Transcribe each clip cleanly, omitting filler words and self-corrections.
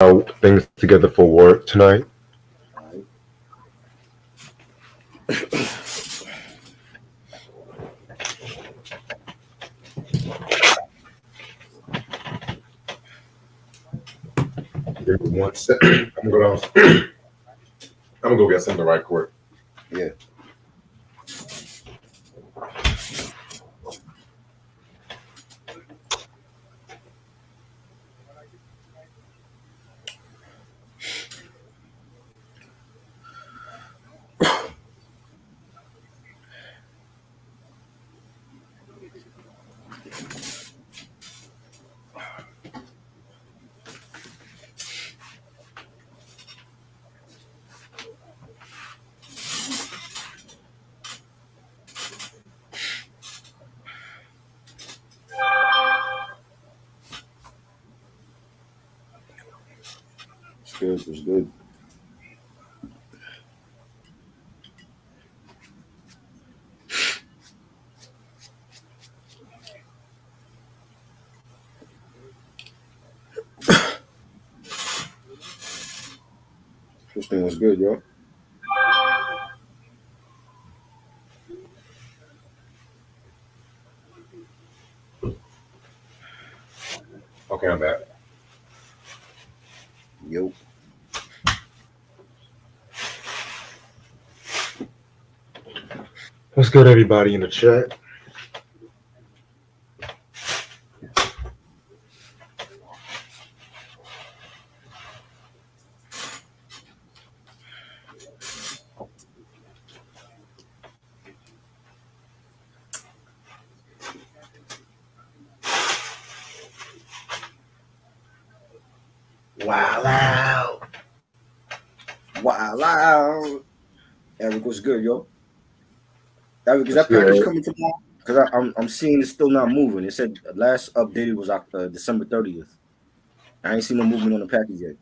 things together for work tonight. Alright. Give me one second. I'm gonna go down. I'm gonna go get something right quick. Yeah. It's good. It's good. This thing was good, yo. Okay, I'm back. Yo. What's good, everybody in the chat? Wow, out. Wow, out. Eric, what's good, yo? Eric, is What's that package good? coming tomorrow? Because I'm seeing it's still not moving. It said last updated was December 30th. I ain't seen no movement on the package yet.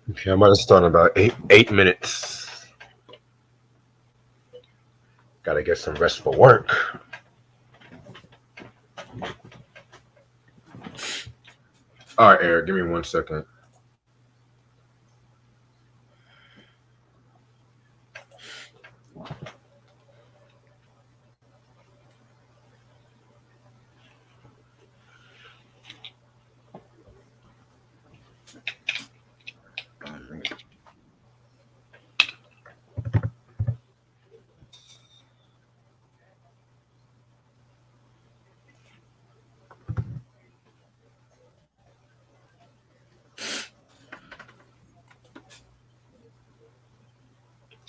Okay, I'm about to start in about eight minutes. Gotta get some rest for work. All right, Eric, give me one second. Man.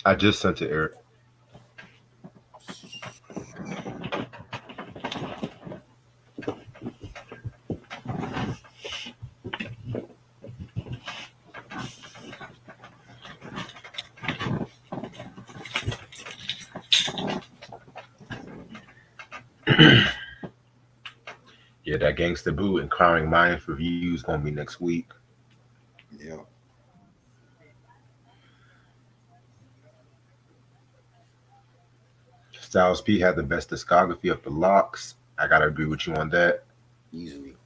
I just sent it, Eric. Yeah, that Gangsta Boo Inquiring Minds review is gonna be next week. Yeah. Styles P had the best discography of the L.O.X. I gotta agree with you on that. Easily.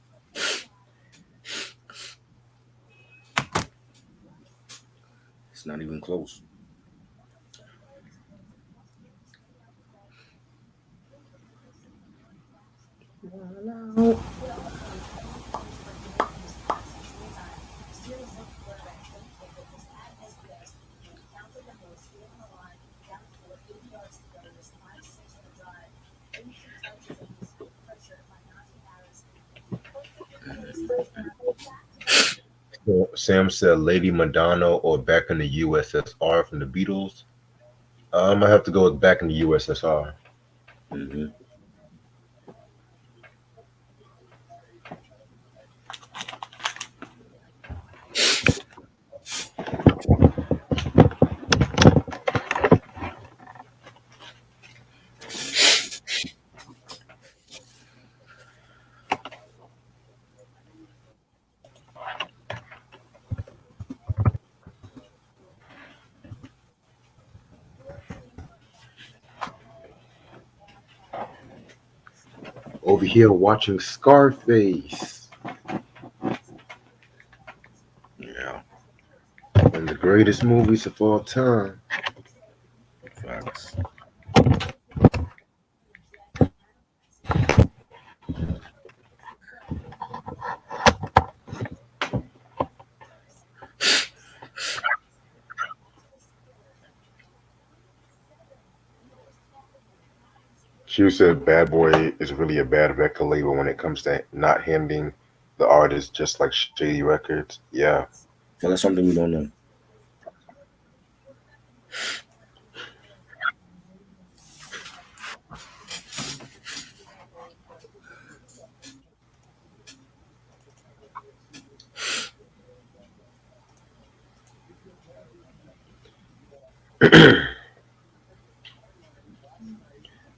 It's not even close. So Sam said Lady Madonna or Back in the USSR from the Beatles. I have to go with Back in the USSR. Mm-hmm. over here watching Scarface, Yeah, one of the greatest movies of all time. facts. She said Bad Boy is really a bad record label when it comes to not handing the artist just like Shady Records. Yeah. So that's something we don't know.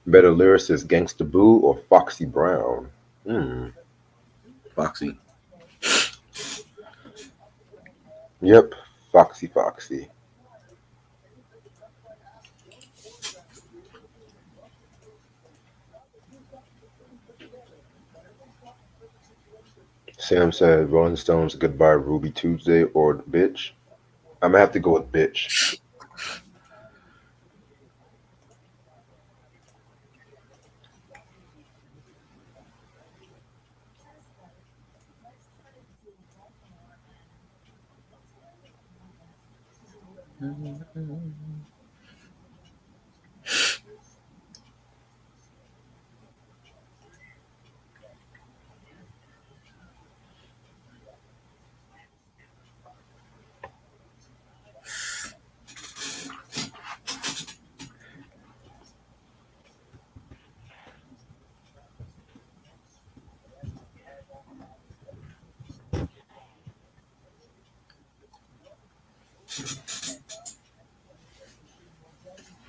Better lyricist, Gangsta Boo or Foxy Brown? Hmm. Foxy. Yep. Foxy Foxy. Sam said Rolling Stones Goodbye Ruby Tuesday or Bitch. I'm gonna have to go with Bitch.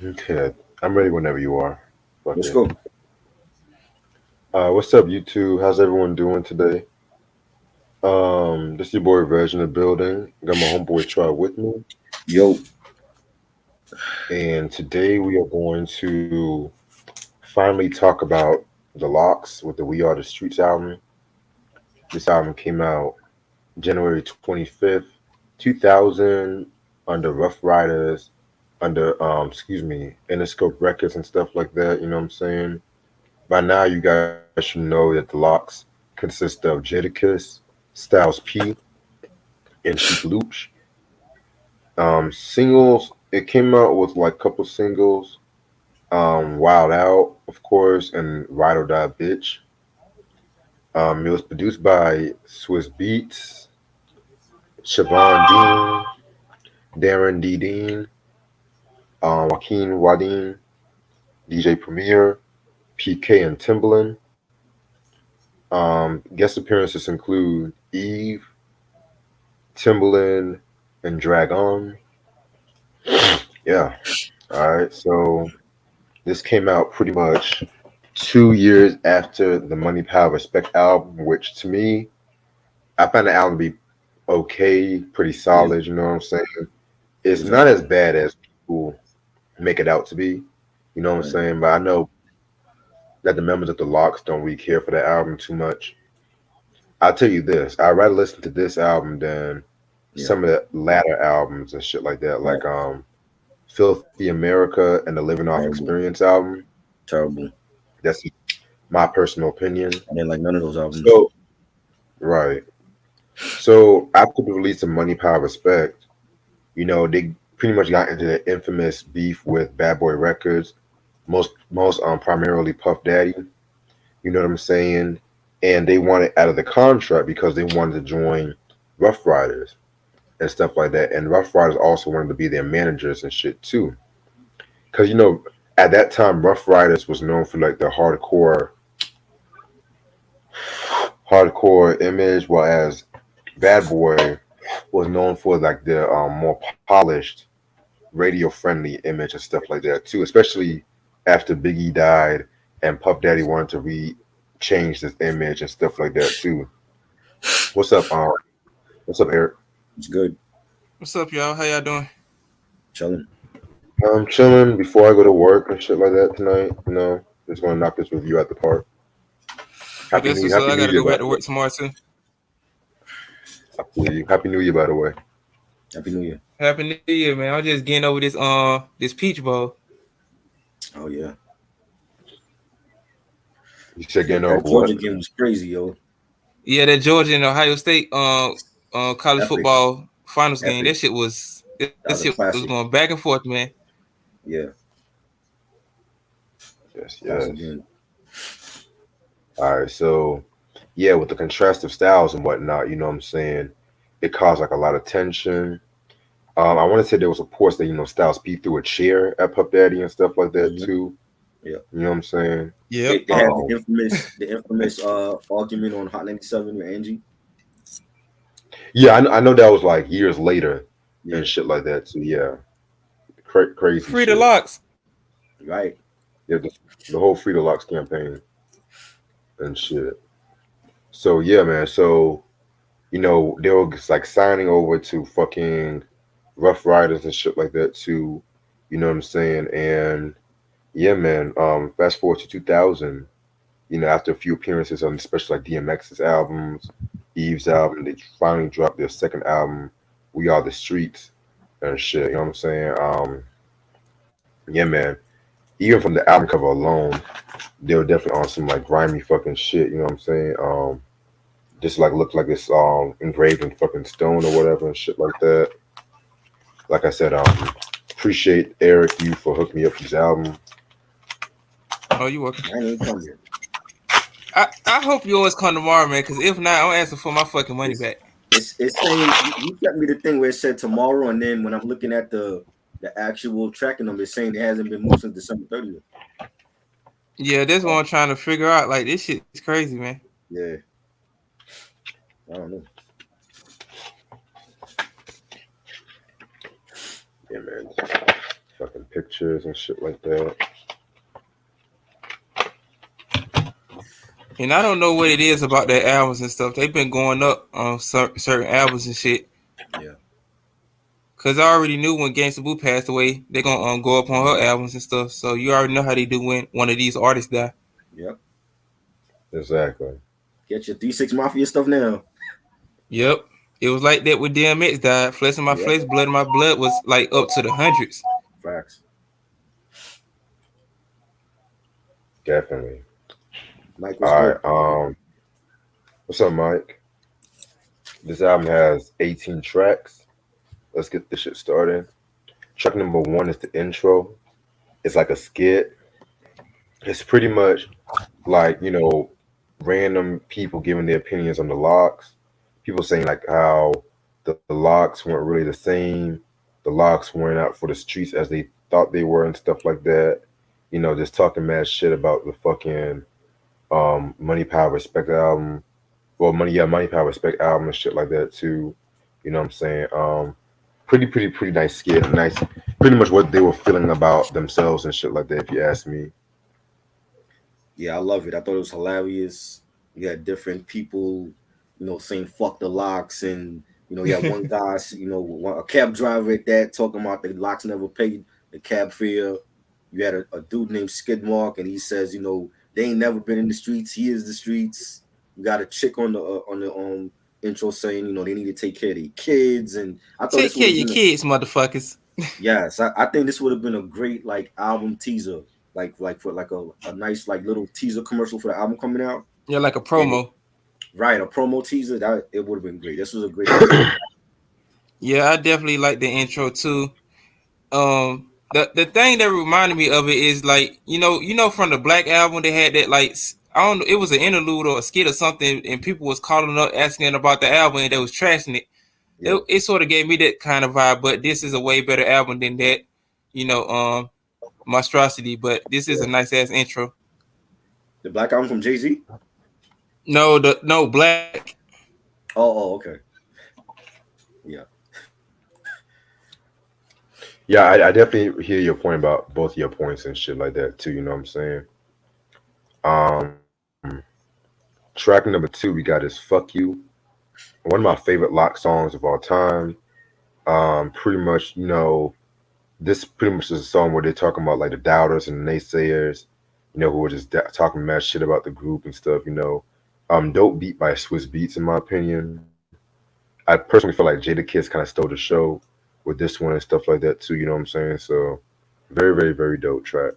Okay. I'm ready whenever you are. Fuck Let's it. go. What's up, YouTube? How's everyone doing today? This your boy Reg in the building. Got my homeboy Try with me. Yo, And today we are going to finally talk about the L.O.X with the We Are the Streets album. This album came out January 25th, 2000, under Rough Riders, under, Interscope Records and stuff like that. You know what I'm saying? By now, you guys should know that the L.O.X consist of Jadakiss, Styles P, and Sheek Louch. Singles, it came out with like a couple singles. Wild Out, of course, and Ride or Die Bitch. It was produced by Swiss Beats, Siobhan Dean, Darren D. Dean, Joaquin Wadine, DJ Premier, PK and Timbaland. Guest appearances include Eve, Timbaland, and Dragon. Yeah. All right. So this came out pretty much 2 years after the Money Power Respect album, which to me, I found the album to be okay, pretty yeah, solid. You know what I'm saying? it It's was not alright. as bad as people make it out to be. You know what I'm Right. saying? But I know that the members of the Locks don't really care for that album too much. I'll tell you this: I'd rather listen to this album than Yeah. some of the latter albums and shit like that, like Facts. Filthy America and the Living Off Terrible. Experience album. Terrible. That's my personal opinion. I didn't like none of those albums. So right. So after the release of Money, Power, Respect, they pretty much got into the infamous beef with Bad Boy Records, most primarily Puff Daddy. You know what I'm saying? And they wanted out of the contract because they wanted to join Rough Riders and stuff like that. And Rough Riders also wanted to be their managers and shit too. Because at that time, Rough Riders was known for like the hardcore image, whereas Bad Boy was known for like the more polished, radio friendly image and stuff like that too. Especially after Biggie died and Puff Daddy wanted to change this image and stuff like that too. What's up? What's up, Eric? It's good. What's up, y'all? How y'all doing? Chilling. I'm chilling before I go to work and shit like that tonight. Just gonna knock this review out the park. But Happy that's New what's up. Happy I New gotta Year, go by back the to way. work tomorrow too. I believe you. Happy New Year, by the way. Happy New Year. Happy New Year, man. I'm just getting over this Peach Bowl. Oh yeah, You said getting that over what? Georgia game was crazy, yo. Yeah, that Georgia and Ohio State college Epic, football finals game. epic. That shit was That was a was classic. going back and forth, man. Yeah, Yes, classic yes. game. All right, so yeah, with the contrastive styles and whatnot, you know what I'm saying, it caused like a lot of tension. I want to say there was reports that Styles P threw a chair at Puff Daddy and stuff like that Hmm. too. Yeah, You know what I'm saying? Yep. they had Um, the infamous argument on Hot 97 with Angie. yeah, I know that was like years later and Yeah, shit like that too. Yeah, crazy Free the shit. locks. right. Yeah, the whole Free the Locks campaign and shit. So yeah, man. So they were just like signing over to fucking Rough Riders and shit like that too. You know what I'm saying? And yeah, man. Fast forward to 2000. After a few appearances on especially like DMX's albums, Eve's album, they finally dropped their second album, We Are the Streets and shit. You know what I'm saying? Yeah, man. Even from the album cover alone, they were definitely on some like grimy fucking shit. You know what I'm saying? Just like looked like it's engraved in fucking stone or whatever and shit like that. Like I said, appreciate Eric you for hooking me up with this album. Oh, you welcome. I ain't come here. I hope you always come tomorrow, man. Because if not, I'm asking for my fucking money It's back. it's saying you sent me the thing where it said tomorrow, and then when I'm looking at the actual tracking number, it's saying it hasn't been moved since December 30th. Yeah, that's what I'm trying to figure out. Like this shit is crazy, man. Yeah, I don't know. Yeah, man. Fucking pictures and shit like that. And I don't know what it is about their albums and stuff. They've been going up on certain albums and shit. Yeah, Cause I already knew when Gangsta Boo passed away, they're gonna go up on her albums and stuff. So you already know how they do when one of these artists die. yep. Exactly. Get your 3-6 Mafia stuff now. Yep. It was like that with DMX died. Flesh in my Yep, flesh, blood in my blood was like up to the hundreds. facts. Definitely. Mike, what's All good? right. What's up, Mike? This album has 18 tracks. Let's get this shit started. Track number one is the intro. It's like a skit. It's pretty much like, random people giving their opinions on the L.O.X. People saying like how the L.O.X weren't really the same. The L.O.X weren't out for the streets as they thought they were and stuff like that. Just talking mad shit about the fucking Money Power Respect album. Well, Money Power Respect album and shit like that too. You know what I'm saying? Pretty nice skit. Nice, pretty much what they were feeling about themselves and shit like that. If you ask me. Yeah, I love it. I thought it was hilarious. You had different people, saying "fuck the locks," and you had one guy, a cab driver at that talking about the locks never paid the cab fare. You had a dude named Skidmark, and he says, they ain't never been in the streets. He is the streets. You got a chick on the intro saying, they need to take care of their kids, and I thought Take this would care of have your been kids, motherfuckers. yes, I think this would have been a great like album teaser, like for like a nice like little teaser commercial for the album coming out. You're like a And promo. right, a promo teaser that it would have been great. This was a great album. Yeah, I definitely like the intro too. The thing that reminded me of it is like from the Black album they had that like I don't know, it was an interlude or a skit or something, and people was calling up asking about the album and they was trashing it. Yeah, It sort of gave me that kind of vibe, but this is a way better album than that. You know, monstrosity, but this is yeah. a nice ass intro. The Black album from Jay-Z. No Black. Oh, okay. Yeah, Yeah, I definitely hear your point about both your points and shit like that too. You know what I'm saying? Um, Track number two we got is "Fuck You," one of my favorite Lock songs of all time. Pretty much, this pretty much is a song where they're talking about like the doubters and the naysayers, who were just talking mad shit about the group and stuff. Dope beat by Swiss Beats, in my opinion. I personally feel like Jada Kiss kind of stole the show with this one and stuff like that too. You know what I'm saying? So very, very, very dope track.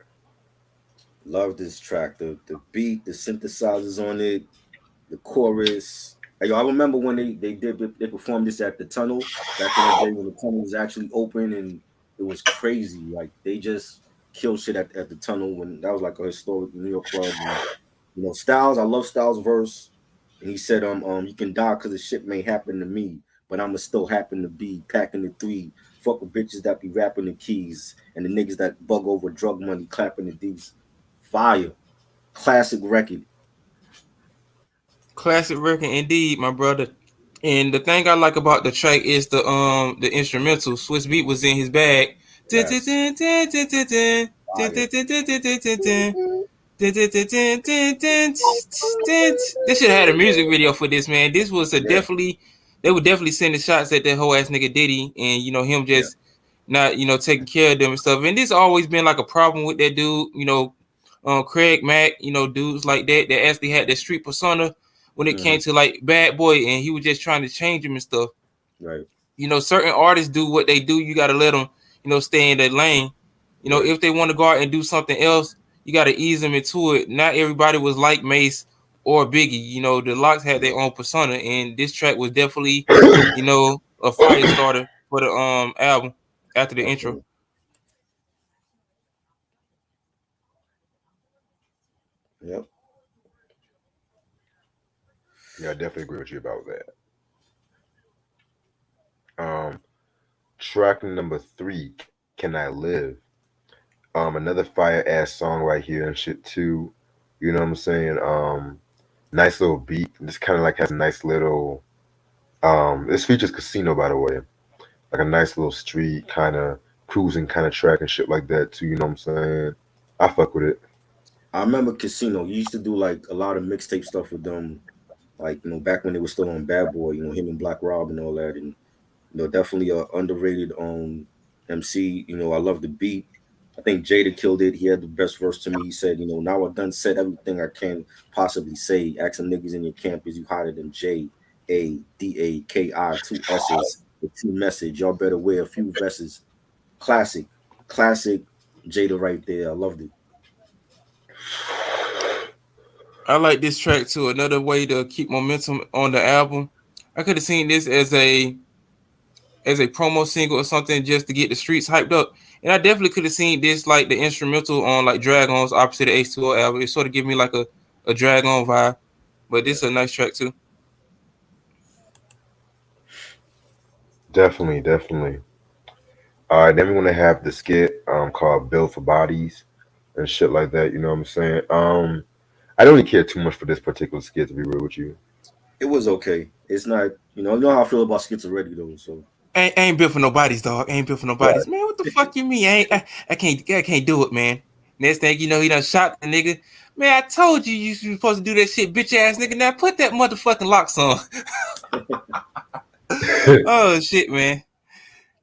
Love this track. The beat, the synthesizers on it, the chorus. Hey, yo, I remember when they performed this at the tunnel back in the day when the tunnel was actually open and it was crazy. Like they just killed shit at the tunnel when that was like a historic New York club. And Styles, I love Styles' verse. And he said, you can die because the shit may happen to me, but I'ma still happen to be packing the three. Fuck with bitches that be rapping the keys and the niggas that bug over drug money, clapping the D's. Fire. Classic record. Classic record indeed, my brother. And the thing I like about the track is the instrumental. Swiss Beat was in his bag. Yes. Fire. They should have had a music video for this, man. This was a Yeah. definitely they were definitely sending shots at that whole ass nigga Diddy and him Yeah. just not taking care of them and stuff. And this always been like a problem with that dude, Craig Mack, dudes like that actually had that street persona when it came Hmm. to like Bad Boy, and he was just trying to change him and stuff. Right. Certain artists do what they do. You got to let them, stay in their lane. Right. If they want to go out and do something else, you got to ease them into it. Not everybody was like Mace or Biggie. The L.O.X had their Yeah. own persona, and this track was definitely, a fire starter for the album after the intro. Definitely. Yep. Yeah, I definitely agree with you about that. Um, Track number three, "Can I Live?" Another fire ass song right here and shit too. You know what I'm saying? Nice little beat. This kind of like has a nice little. This features Casino, by the way, like a nice little street kind of cruising kind of track and shit like that too. You know what I'm saying? I fuck with it. I remember Casino. You used to do like a lot of mixtape stuff with them, like back when they were still on Bad Boy. Him and Black Rob and all that, and definitely a underrated MC. I love the beat. I think Jada killed it. He had the best verse to me. He said, now I done said everything I can possibly say. Ask some niggas in your camp, is you hotter than JADAKI, two S's, the two message. Y'all better wear a few vests. Classic, classic Jada right there. I loved it. I like this track too. Another way to keep momentum on the album. I could have seen this as a promo single or something just to get the streets hyped up. And I definitely could have seen this like the instrumental on like Dragons opposite the H2O album. It sort of give me like a Dragon vibe. But Yeah. this is a nice track too. Definitely, definitely. All right, then we want to have the skit called "Build for Bodies" and shit like that. You know what I'm saying? I don't really care too much for this particular skit, to be real with you. It was okay. It's not, you know how I feel about skits already though. So Ain't built for nobody's, dog. Ain't built for Right. nobody's. Man, what the fuck you mean? I can't do it, man. Next thing you know, he done shot the nigga. Man, I told you you supposed to do that shit, bitch ass nigga. Now put that motherfucking L.O.X on. Oh shit, man.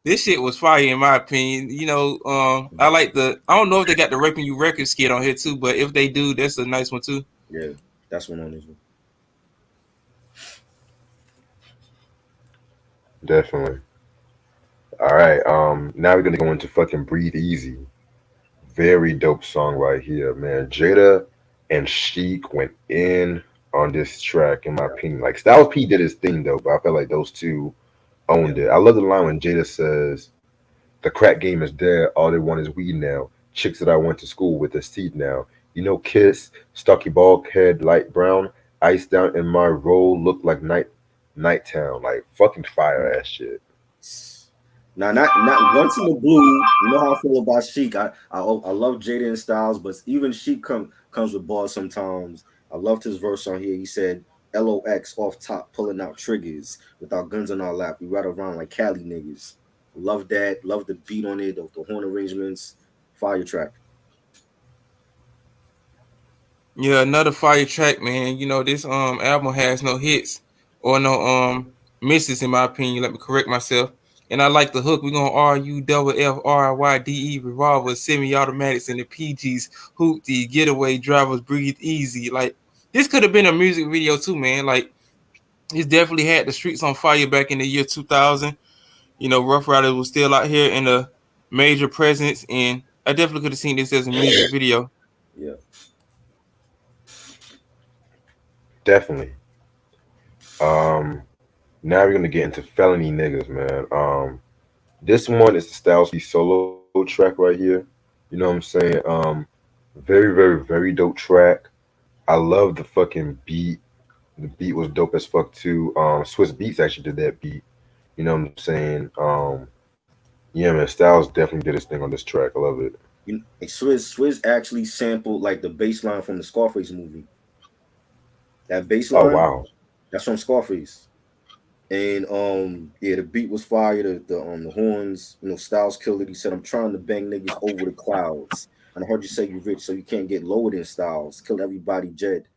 This shit was fire in my opinion. I like I don't know if they got the Raping You record skit on here too, but if they do, that's a nice one too. yeah, that's one on this one. Definitely. All right. Now we're gonna go into fucking "Breathe Easy." Very dope song right here, man. Jada and Sheik went in on this track, in my opinion. Like Styles P did his thing though, but I felt like those two Yeah. owned it. I love the line when Jada says, "The crack game is dead. All they want is weed now. Chicks that I went to school with is teeth now. Kiss, stocky bald head, light brown, ice down in my roll, look like night town. Like fucking fire ass shit." Now, not once in the blue. You know how I feel about Sheik. I love Jada and Styles, but even Sheik comes with bars sometimes. I loved his verse on here. He said, "L.O.X. off top, pulling out triggers with our guns on our lap. We ride around like Cali niggas." Love that. Love the beat on it. The horn arrangements. Fire track. Yeah, another fire track, man. This album has no hits or no misses in my opinion. Let me correct myself. And I like the hook. We're gonna RUFFRYDE revolvers, semi-automatics, and the PGs, hoopty, getaway drivers, breathe easy. Like this could have been a music video too, man. Like, he's definitely had the streets on fire back in the year 2000. You know, Rough Riders was still out here in a major presence, and I definitely could have seen this as a music video. Yeah. Definitely. Now we're gonna get into felony niggas, man. This one is the Styles P solo track right here. You know what I'm saying? Very, very, very dope track. I love the fucking beat. The beat was dope as fuck too. Swiss Beats actually did that beat. You know what I'm saying? Yeah, man, Styles definitely did his thing on this track. I love it. Swizz actually sampled like the bass line from the Scarface movie. That bass Oh line, wow. that's from Scarface. And yeah, the beat was fire. The horns, Styles killed it. He said, "I'm trying to bang niggas over the clouds." And I heard you say you rich, so you can't get lower than Styles. Kill everybody dead,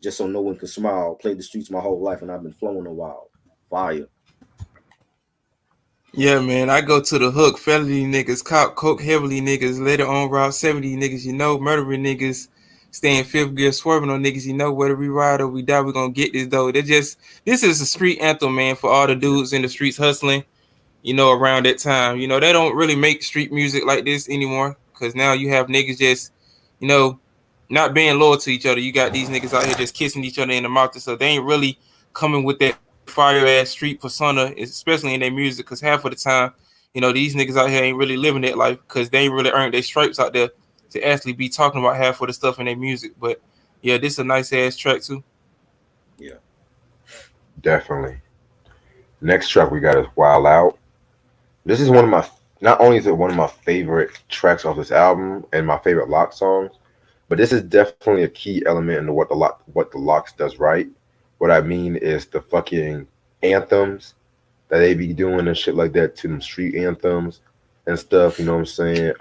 just so no one can smile. Played the streets my whole life, and I've been flowing a while. Fire. Yeah, man, I go to the hook. Felony niggas, cop, coke heavily niggas, later on Route 70 niggas, you know, murdering niggas, staying fifth gear, swerving on niggas, you know, whether we ride or we die, we gonna get this though. This is a street anthem, man, for all the dudes in the streets hustling, you know, around that time. You know, they don't really make street music like this anymore, because now you have niggas just, you know, not being loyal to each other. You got these niggas out here just kissing each other in the mouth, so they ain't really coming with that fire ass street persona, especially in their music, because half of the time, you know, these niggas out here ain't really living that life because they ain't really earned their stripes out there to actually be talking about half of the stuff in their music. But yeah, this is a nice ass track too. Yeah. Definitely. Next track we got is Wild Out. This is one of my, not only is it one of my favorite tracks off this album and my favorite L.O.X songs, but this is definitely a key element into what the L.O.X does right. What I mean is the fucking anthems that they be doing and shit like that to them street anthems and stuff. You know what I'm saying?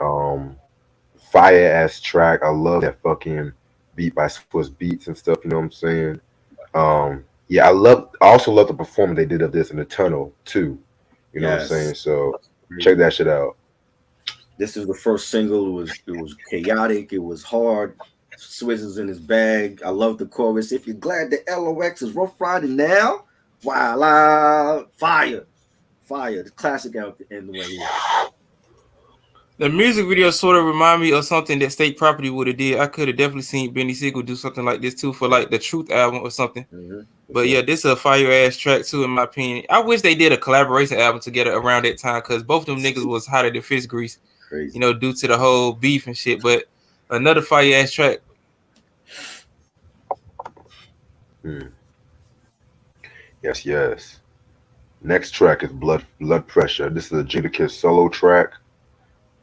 Fire ass track. I love that fucking beat by Swiss Beats and stuff. You know what I'm saying? Yeah, I also love the performance they did of this in the tunnel too. You know what I'm saying? So check that shit out. This is the first single. It was chaotic. It was hard. Swizz is in his bag. I love the chorus. If you're glad the L.O.X is rough riding now, voila, fire. The classic out the end right here. The music video sort of remind me of something that State Property would have did. I could have definitely seen Benny Siegel do something like this too for like the Truth album or something. Mm-hmm. But yeah, this is a fire ass track too, in my opinion. I wish they did a collaboration album together around that time because both of them niggas was hotter than fish grease. Crazy. You know, due to the whole beef and shit. But another fire ass track. Yes. Next track is Blood Pressure. This is a Jadakiss solo track.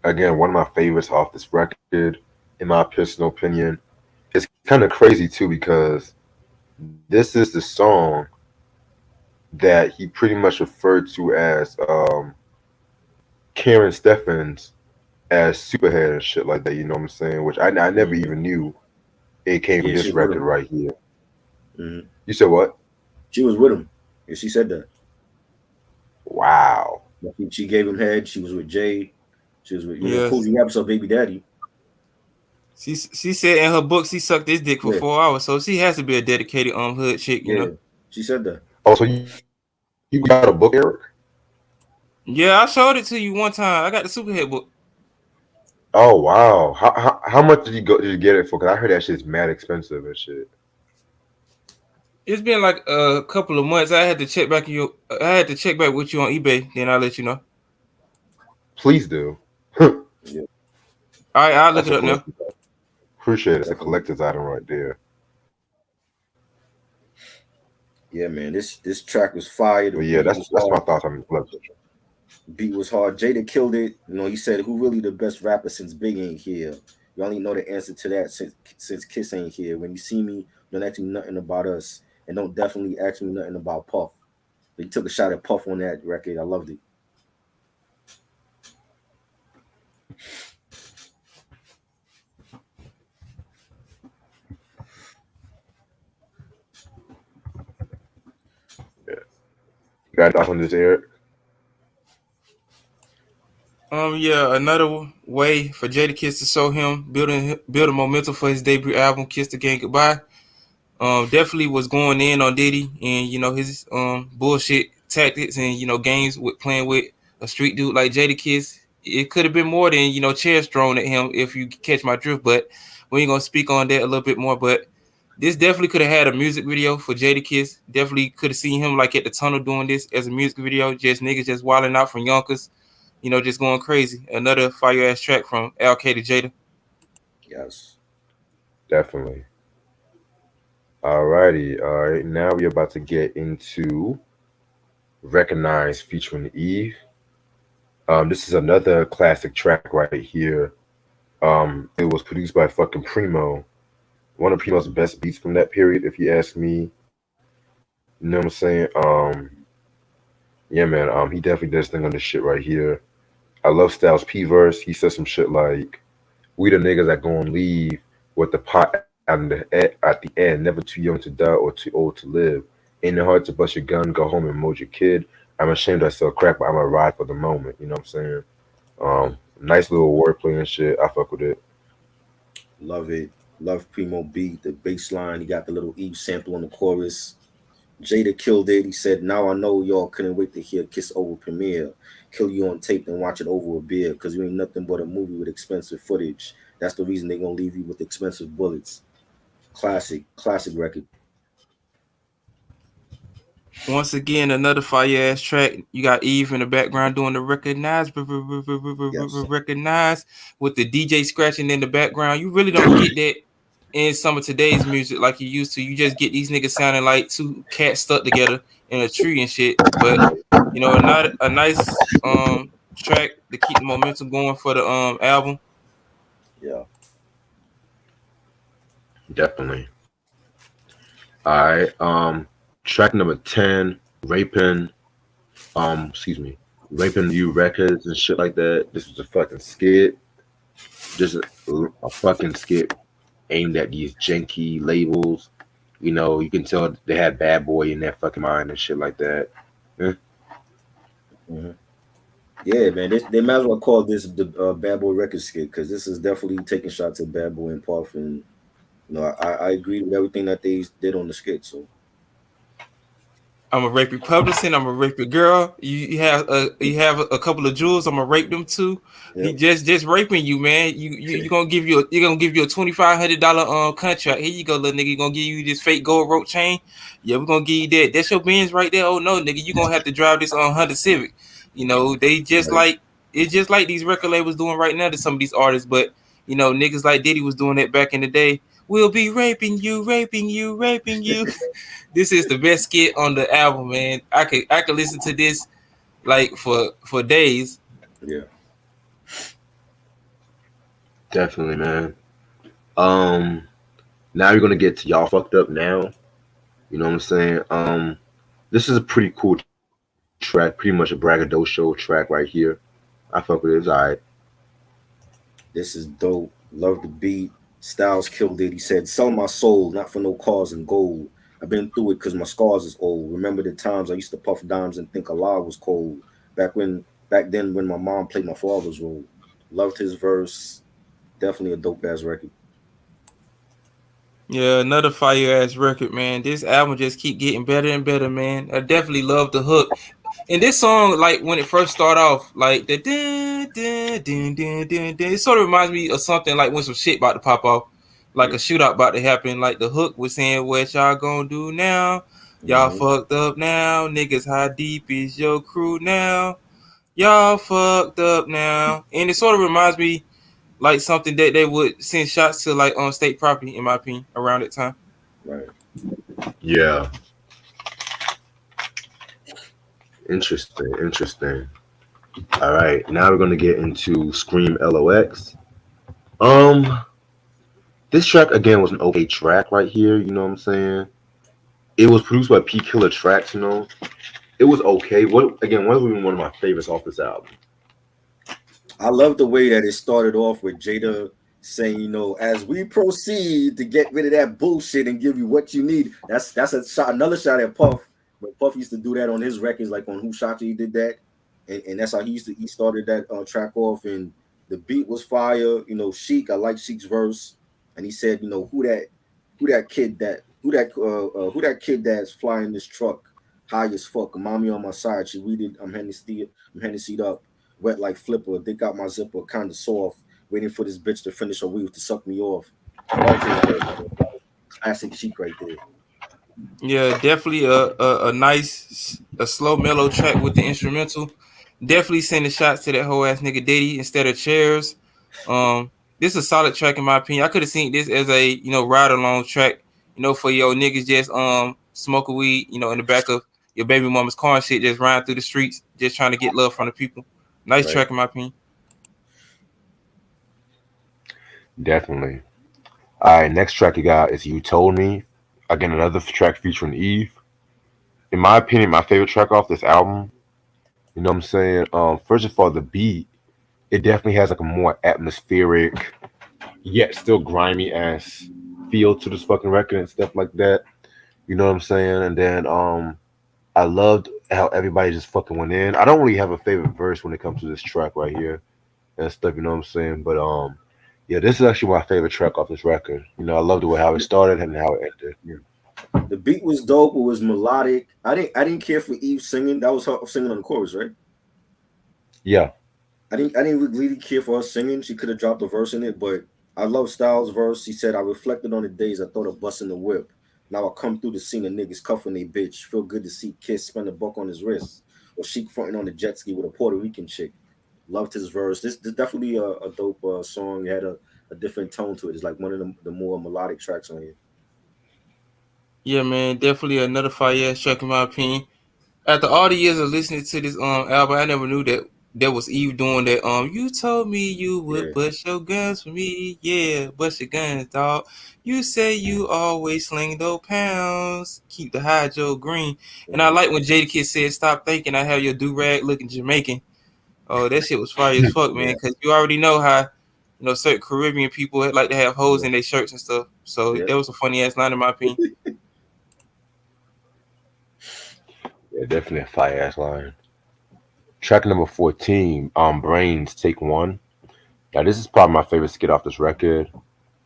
Again, one of my favorites off this record, in my personal opinion. It's kind of crazy too because this is the song that he pretty much referred to as Karen Steffens as Superhead and shit like that. You know what I'm saying? Which I never even knew it came from this record right here. Mm-hmm. You said what? She was with him. Yeah, she said that. Wow. She gave him head. She was with Jay. She was with Coogee Rap's her baby daddy. She said in her book she sucked his dick for 4 hours, so she has to be a dedicated hood chick, you know. She said that. Oh, so you got a book, Eric? Yeah, I showed it to you one time. I got the Superhead book. Oh wow! How much did you get it for? Because I heard that shit's mad expensive and shit. It's been like a couple of months. I had to check back with you on eBay. Then I'll let you know. Please do. All right, I'll look it up now. Appreciate it. It's a collector's item right there. Yeah, man. This track was fire. But yeah, that's my thoughts on the beat was hard. Jada killed it. You know, he said, "Who really the best rapper since Big ain't here?" You only know the answer to that since Kiss ain't here. When you see me, don't ask me nothing about us, and don't definitely ask me nothing about Puff. But he took a shot at Puff on that record. I loved it. Yeah. You got thoughts on this, Eric? Yeah, another way for Jadakiss to show him building momentum for his debut album, Kiss the Gang Goodbye. Definitely was going in on Diddy and his bullshit tactics and games with playing with a street dude like Jadakiss. It could have been more than chairs thrown at him if you catch my drift. But we ain't gonna speak on that a little bit more. But this definitely could have had a music video for Jadakiss. Definitely could have seen him like at the tunnel doing this as a music video. Just niggas just wilding out from Yonkers, just going crazy. Another fire ass track from LK to Jada. Yes. Definitely. Alrighty. All right. Now we're about to get into Recognize featuring Eve. This is another classic track right here. It was produced by fucking Primo. One of Primo's best beats from that period, if you ask me. You know what I'm saying? Yeah, man. He definitely does thing on this shit right here. I love Styles P verse. He says some shit like, "We the niggas that gon' leave with the pot at the end. Never too young to die or too old to live. Ain't it hard to bust your gun, go home and mold your kid? I'm ashamed I sell crack, but I'm a ride for the moment." You know what I'm saying? Nice little wordplay and shit. I fuck with it. Love it. Love Primo beat, the bass line. He got the little Eve sample on the chorus. Jada killed it. He said, "Now I know y'all couldn't wait to hear Kiss Over premiere. Kill you on tape and watch it over a beer, because you ain't nothing but a movie with expensive footage. That's the reason they gonna leave you with expensive bullets." Classic record. Once again, another fire ass track. You got Eve in the background doing the Yes. recognize with the DJ scratching in the background. You really don't get that in some of today's music like you used to. You just get these niggas sounding like two cats stuck together in a tree and shit. But not a nice track to keep the momentum going for the album. Yeah. Definitely. All right. Track number 10, Raypin. Excuse me, Raping You records and shit like that. This was a fucking skit. Just a fucking skit aimed at these janky labels. You can tell they had Bad Boy in their fucking mind and shit like that. Eh. Hmm. Yeah, man. They might as well call this the Bad Boy record skit, because this is definitely taking shots at Bad Boy and Puff, and I agree with everything that they did on the skit. So I'm a rape Republican. I'm a rape girl. You have a couple of jewels. I'm gonna rape them too. He yeah, just raping you, man. You gonna give you a $2,500 contract. Here you go, little nigga. You gonna give you this fake gold rope chain. Yeah, we're gonna give you that. That's your Benz right there. Oh no, nigga, you gonna have to drive this on Honda Civic. They just right. like it's just like these record labels doing right now to some of these artists. But niggas like Diddy was doing that back in the day. We'll be raping you, raping you, raping you. This is the best skit on the album, man. I could listen to this like for days. Yeah. Definitely, man. Um, Now you're gonna get to Y'all Fucked Up Now. You know what I'm saying? This is a pretty cool track, pretty much a braggadocio track right here. I fuck with it. It's alright. This is dope. Love the beat. Styles killed it. He said, "Sell my soul, not for no cars and gold. I've been through it because my scars is old. Remember the times I used to puff dimes and think Allah was cold. Back then when my mom played my father's role." Loved his verse. Definitely a dope ass record. Yeah, another fire ass record, man. This album just keep getting better and better, man. I definitely love the hook. And this song, like when it first started off, like the dun, dun, dun, dun, dun, dun, it sort of reminds me of something like when some shit about to pop off, like Yeah. a shootout about to happen. Like the hook was saying, "What y'all gonna do now? Y'all Hmm. fucked up now, niggas. How deep is your crew now? Y'all fucked up now." And it sort of reminds me like something that they would send shots to like on state property, in my opinion, around that time. Right. Yeah. Interesting. Interesting. All right. Now we're gonna get into Scream L.O.X. Um, this track again was an okay track right here. You know what I'm saying? It was produced by P Killer Tracks. It was okay. What again? What was one of my favorites off this album? I love the way that it started off with Jada saying, "As we proceed to get rid of that bullshit and give you what you need." That's a shot, another shot at Puff. But Puff used to do that on his records, like on Who Shot You, he did that, and that's how he started that track off. And the beat was fire. Sheik, I like Sheik's verse, and he said, "Who that kid who that kid that's flying this truck high as fuck. Mommy on my side. She weeded. I'm Hennessy up, wet like flipper. Dick out my zipper, kind of soft. Waiting for this bitch to finish her weave to suck me off. Love his verse, man. Classic chic right there. Yeah, definitely a nice a slow mellow track with the instrumental. Definitely sending shots to that whole ass nigga Diddy instead of chairs. This is a solid track in my opinion. I could have seen this as a ride along track, for your niggas just smoking weed, in the back of your baby mama's car and shit, just riding through the streets, just trying to get love from the people. Nice Right. track in my opinion. Definitely. All right, next track you got is "You Told Me." Again, another track featuring Eve. In my opinion, my favorite track off this album. You know what I'm saying? First of all, the beat, it definitely has like a more atmospheric, yet still grimy ass feel to this fucking record and stuff like that. You know what I'm saying? And then I loved how everybody just fucking went in. I don't really have a favorite verse when it comes to this track right here and stuff, you know what I'm saying? But yeah, this is actually my favorite track off this record. I love the way how it started and how it ended. Yeah. The beat was dope. It was melodic. I didn't care for Eve singing. That was her singing on the chorus, right? Yeah. I didn't really care for her singing. She could have dropped a verse in it, but I love Styles' verse. He said, "I reflected on the days I thought of busting the whip. Now I come through the scene of niggas cuffing they bitch. Feel good to see Kiss spend a buck on his wrist, or Sheik fronting on the jet ski with a Puerto Rican chick." Loved his verse. This definitely a dope song. It had a different tone to it. It's like one of the more melodic tracks on here. Yeah, man, definitely another fire ass track in my opinion. After all the years of listening to this album, I never knew that there was Eve doing that. You told me you would Yeah. bust your guns for me, yeah, bust your guns, dog. You say you always sling those pounds, keep the hydro green. And I Mhm. like when Jada said, "Stop thinking I have your do rag looking Jamaican." Oh, that shit was fire as fuck, man. Yeah. Because you already know how certain Caribbean people like to have holes Yeah. in their shirts and stuff. So Yeah. that was a funny ass line in my opinion. Yeah, definitely a fire ass line. Track number 14, Brains Take One. Now this is probably my favorite skit off this record.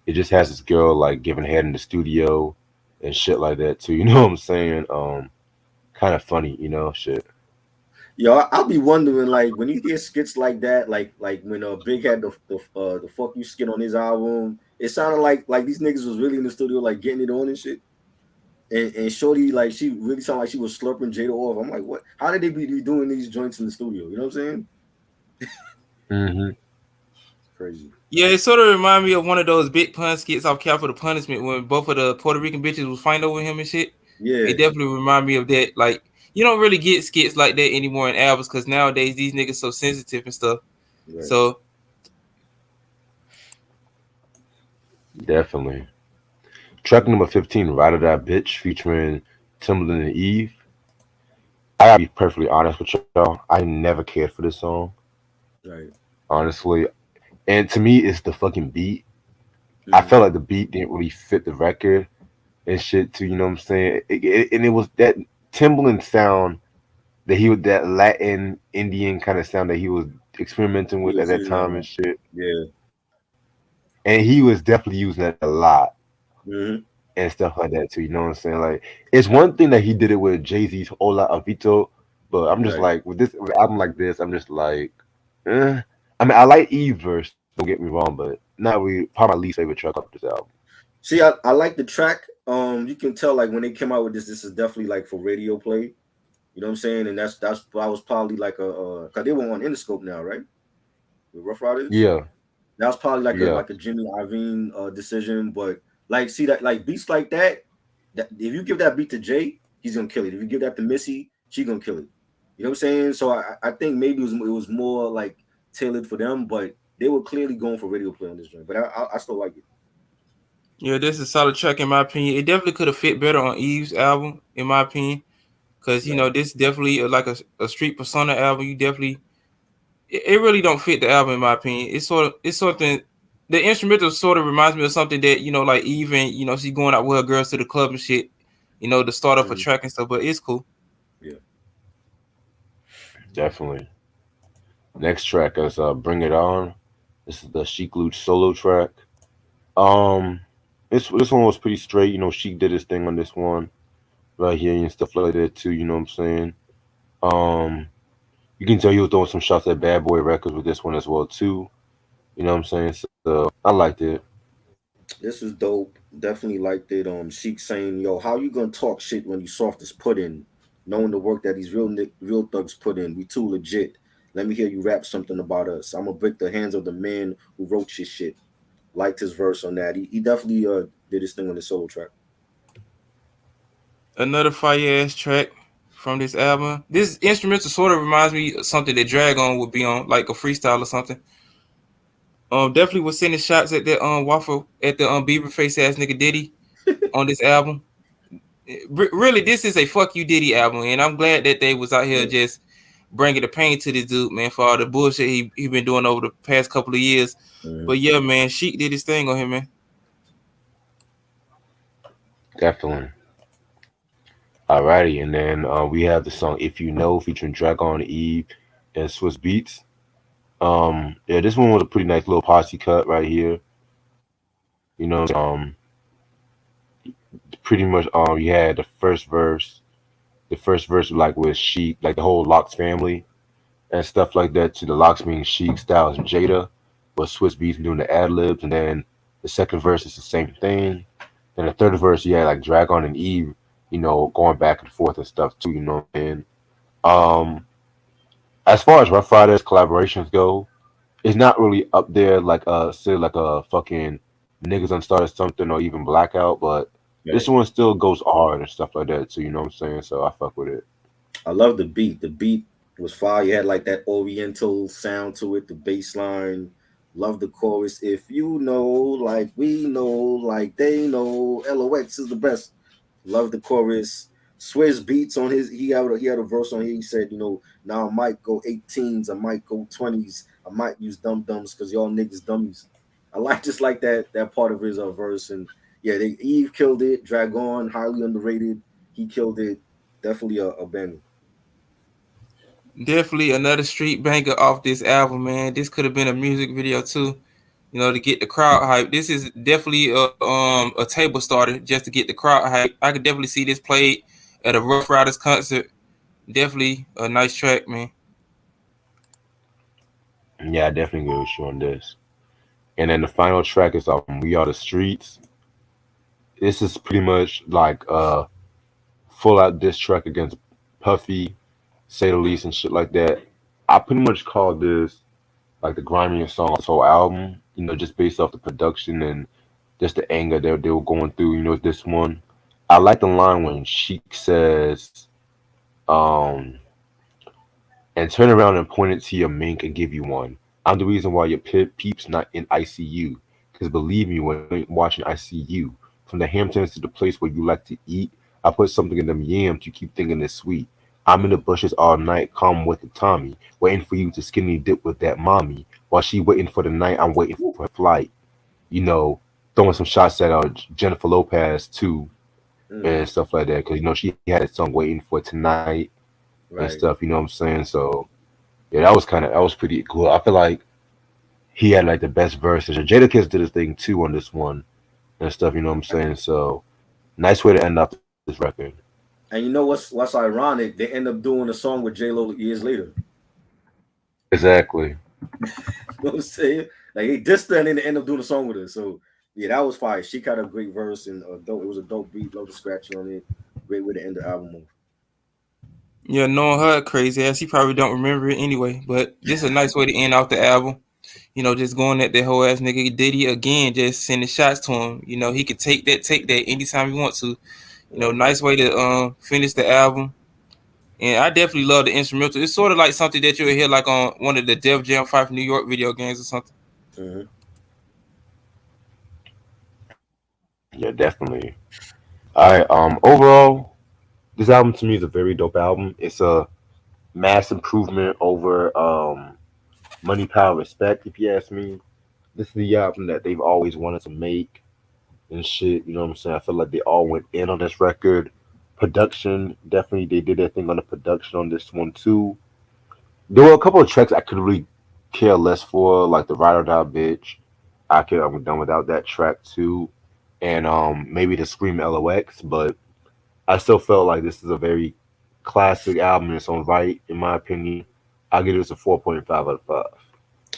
It just has this girl like giving head in the studio and shit like that too. You know what I'm saying? Kind of funny, shit. Yo, I'll be wondering like when you hear skits like that, like when Big had the fuck you skit on his album, it sounded like these niggas was really in the studio like getting it on and shit. And Shorty like she really sounded like she was slurping Jada off. I'm like, what? How did they be doing these joints in the studio? You know what I'm saying? Hmm. Crazy. Yeah, it sort of reminded me of one of those big pun skits off Capital Punishment when both of the Puerto Rican bitches was fighting over him and shit. Yeah. It definitely reminded me of that. Like, you don't really get skits like that anymore in albums because nowadays these niggas so sensitive and stuff. Right. So Definitely. Track number 15, Ride or Die Bitch, featuring Timbaland and Eve. I gotta be perfectly honest with y'all. I never cared for this song, Right. honestly. And to me, it's the fucking beat. I Mhm. felt like the beat didn't really fit the record and shit too. You know what I'm saying? And it was that Timbaland sound that he was that Latin Indian kind of sound that he was experimenting He with at was that using a time lot. and shit. Yeah. And he was definitely using that a lot Hmm. and stuff like that too. You know what I'm saying? Like it's one thing that he did it with Jay-Z's Hola Avito, but I'm just Right. like with an album like this, I'm just like, eh. I mean, I like Eve verse. Don't get me wrong, but not really. Probably my least favorite track off this album. See, I like the track. You can tell like when they came out with this is definitely like for radio play. You know what I'm saying? And that's I was probably like cause they were on Interscope now, right? With Rough Riders. Yeah, That was probably yeah, like a Jimmy Iovine decision. But like see that like beats like that if you give that beat to Jay, he's gonna kill it. If you give that to Missy, she gonna kill it. You know what I'm saying? So I think maybe it was more like tailored for them, but they were clearly going for radio play on this joint. But I still like it. yeah, this is a solid track in my opinion. It definitely could have fit better on Eve's album, in my opinion. Cause Right. this definitely like a street persona album. You definitely it really don't fit the album in my opinion. It's something the instrumental sort of reminds me of something that like even she's going out with her girls to the club and shit. To start off a Mhm. track and stuff, but it's cool. Yeah. definitely. Next track is "Bring It On." This is the Sheik Luch solo track. Um, this one was pretty straight. Sheik did his thing on this one right here and stuff like that too. You know what I'm saying? Um, you can tell he was throwing some shots at Bad Boy Records with this one as well too. You know what I'm saying? So I liked it. This is dope. Definitely liked it. Sheik saying, "Yo, how you gonna talk shit when you soft as pudding? Knowing the work that these real thugs put in, we too legit. Let me hear you rap something about us. I'm gonna break the hands of the man who wrote your shit." Liked his verse on that. He definitely did his thing on the solo track. Another fire ass track from this album. This instrumental sort of reminds me of something that Dragon would be on, like a freestyle or something. Definitely was sending shots at the waffle at the Beaver face ass nigga Diddy on this album. Really, this is a fuck you Diddy album, and I'm glad that they was out here Yeah. just bringing the pain to this dude, man, for all the bullshit he been doing over the past couple of years. Mhm. But yeah, man, Sheik did his thing on him, man. Definitely. Alrighty, and then we have the song "If You Know" featuring Dragon Eve and Swiss Beats. Yeah, this one was a pretty nice little posse cut right here. Pretty much you had the first verse. The first verse like with Sheik, like the whole L.O.X family and stuff like that. To the L.O.X being Sheik, Styles, and Jada, with Swiss Beats doing the ad libs, and then the second verse is the same thing. Then the third verse, you had like Dragon and Eve, going back and forth and stuff too. And um, as far as Rough Riders collaborations go, it's not really up there like say like a fucking niggas unstarted something or even Blackout, but this Right. one still goes hard and stuff like that too. You know what I'm saying? So I fuck with it. I love the beat. The beat was fire. You had like that oriental sound to it, the bass line. Love the chorus. If you know, like we know, like they know, L.O.X is the best. Love the chorus. Swizz beats on his. He had a verse on here. He said, now I might go 18s, I might go 20s, I might use dum dums because y'all niggas dummies. I like just like that part of his verse. And yeah, Eve killed it. Dragon highly underrated. He killed it. Definitely a banger. Definitely another street banger off this album, man. This could have been a music video too, to get the crowd hype. This is definitely a table starter just to get the crowd hype. I could definitely see this played at a Rough Riders concert. Definitely a nice track, man. Yeah, I definitely agree with you on this. And then the final track is "We Are the Streets." This is pretty much like a full out diss track against Puffy, say the least, and shit like that. I pretty much call this like the grimiest song on this whole album. Just based off the production and just the anger that they were going through. This one. I like the line when Sheik says, um, and turn around and point it to your mink and give you one. I'm the reason why your peep's not in ICU. Because believe me, when you ain't watching ICU, from the Hamptons to the place where you like to eat, I put something in them yams you keep thinking is sweet. I'm in the bushes all night, calm with the Tommy, waiting for you to skinny dip with that mommy. While she waiting for the night, I'm waiting for her flight. You know, throwing some shots at Jennifer Lopez too Mm, and stuff like that. Because she had that song "Waiting for Tonight" and right. stuff. You know what I'm saying? So yeah, that was pretty cool. I feel like he had like the best verses. And Jadakiss did his thing too on this one and stuff. You know what I'm saying? So nice way to end off this record. And you know what's ironic? They end up doing a song with J Lo years later. Exactly. You know what I'm saying? Like they dissed her and then they end up doing a song with her. So yeah, that was fire. She got a great verse and dope. It was a dope beat. Love the scratching on it. Great way to end the album Yeah, knowing her crazy ass, he probably don't remember it anyway. But this is a nice way to end off the album. Just going at that whole ass nigga Diddy again, just sending shots to him. He could take that anytime he wants to. off. Right. Nice way to finish the album. And I definitely love the instrumental. It's sort of like something that you'll hear like on one of the Def Jam 5 New York video games or something. Mm-hmm. Yeah, definitely. All right. Overall, this album to me is a very dope album. It's a mass improvement over Money, Power, Respect. If you ask me, this is the album that they've always wanted to make and shit. You know what I'm saying? I feel like they all went in on this record. Production, definitely, they did their thing on the production on this one too. There were a couple of tracks I could really care less for, like the Ride or Die Bitch. I'm done without that track too. and maybe the Scream L.O.X. But I still felt like this is a very classic album in its own right. In my opinion, I'll give this a 4.5 out of 5.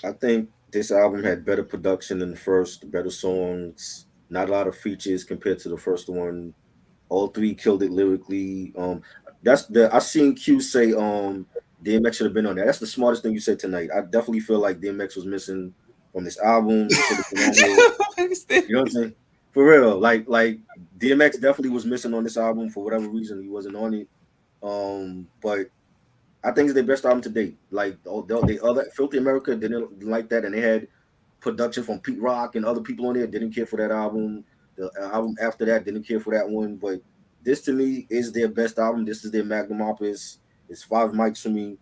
I think this album had better production than the first, better songs, not a lot of features compared to the first one. All three killed it lyrically. That's the I seen Q say DMX should have been on there. That's the smartest thing you said tonight. I definitely feel like DMX was missing on this album. He should have been on here. You know what I'm saying? For real. Like DMX definitely was missing on this album for whatever reason. He wasn't on it. But I think it's their best album to date. Like the other Filthy America didn't like that, and they had production from Pete Rock and other people on there. Didn't care for that album. The album after that didn't care for that one. But this to me is their best album. This is their magnum opus. It's 5 mics for me.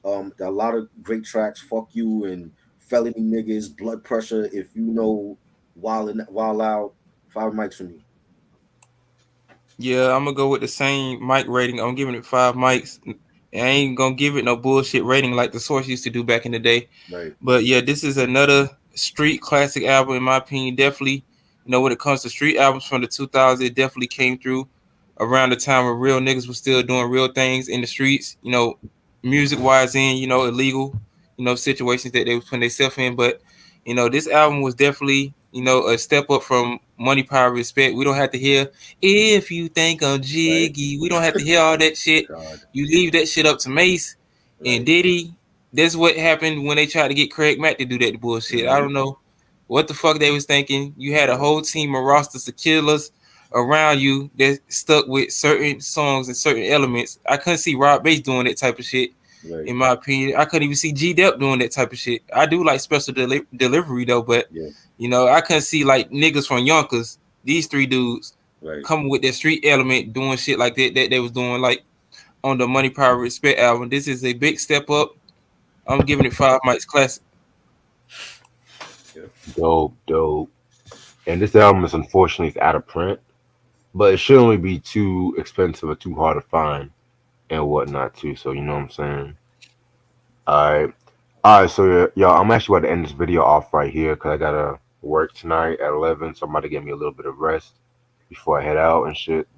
There are a lot of great tracks. Fuck You and Felony Niggas, Blood Pressure. If you know Wild Out, 5 mics for me. Yeah, I'm gonna go with the same mic rating. I'm giving it 5 mics. I ain't gonna give it no bullshit rating like the Source used to do back in the day. Right. But yeah, this is another street classic album in my opinion. Definitely, when it comes to street albums from the 2000s, it definitely came through around the time where real niggas were still doing real things in the streets. Music wise, illegal, situations that they was putting themselves in. But this album was definitely a step up from Money, Power, Respect. We don't have to hear If You Think I'm Jiggy. We don't have to hear all that shit. God. You leave that shit up to Mace and Diddy. That's what happened when they tried to get Craig Mack to do that bullshit. I don't know what the fuck they was thinking. You had a whole team of rosters of killers around you that stuck with certain songs and certain elements. I couldn't see Rob Bass doing that type of shit. Right. In my opinion, I couldn't even see G Dep doing that type of shit. I do like special delivery though, but I couldn't see like niggas from Yonkers, these three dudes, coming with that street element, doing shit like that they was doing like on the Money, Power, Respect album. This is a big step up. I'm giving it 5 mics classic. Dope. And this album is unfortunately out of print, but it shouldn't really be too expensive or too hard to find and whatnot too. So you know what I'm saying. All right. So y'all, I'm actually about to end this video off right here because I gotta work tonight at 11. So I'm about to give me a little bit of rest before I head out and shit.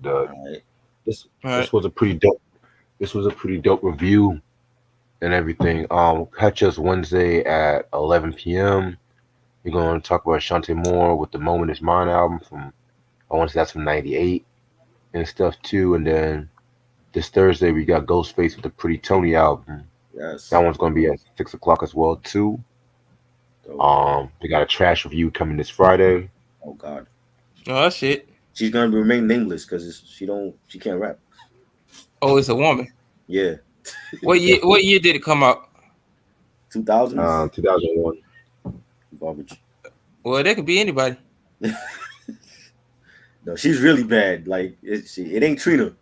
This was a pretty dope. This was a pretty dope review and everything. Catch us Wednesday at 11 p.m. We're going to talk about Shante Moore with the Moment Is Mine album from, I want to say that's from 98 and stuff too. And then this Thursday we got Ghostface with the Pretty Tony album. Yes. That one's going to be at 6 o'clock as well too. They got a trash review coming this Friday. Oh God. Oh shit. She's going to remain nameless because she can't rap. Oh, it's a woman. Yeah. What year did it come out? 2000. 2001. Garbage. Well, that could be anybody. No, she's really bad. Like it ain't Trina.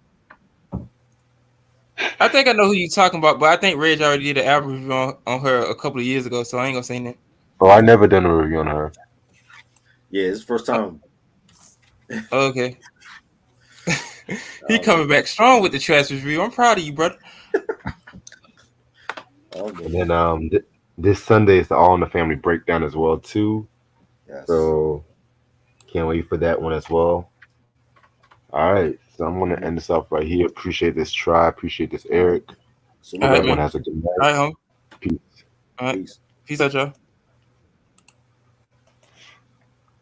I think I know who you're talking about, but I think Reg already did an album review on her a couple of years ago, so I ain't gonna say that. Oh, I never done a review on her. Yeah, it's the first time. Okay. He coming back strong with the trash review. I'm proud of you, brother. And then this Sunday is the All in the Family breakdown as well too. Yes. So can't wait for that one as well. All right, so I'm gonna end this off right here. Appreciate this try. Appreciate this, Eric. So everyone has a good night. All right, home. Peace. All right. Peace out, y'all.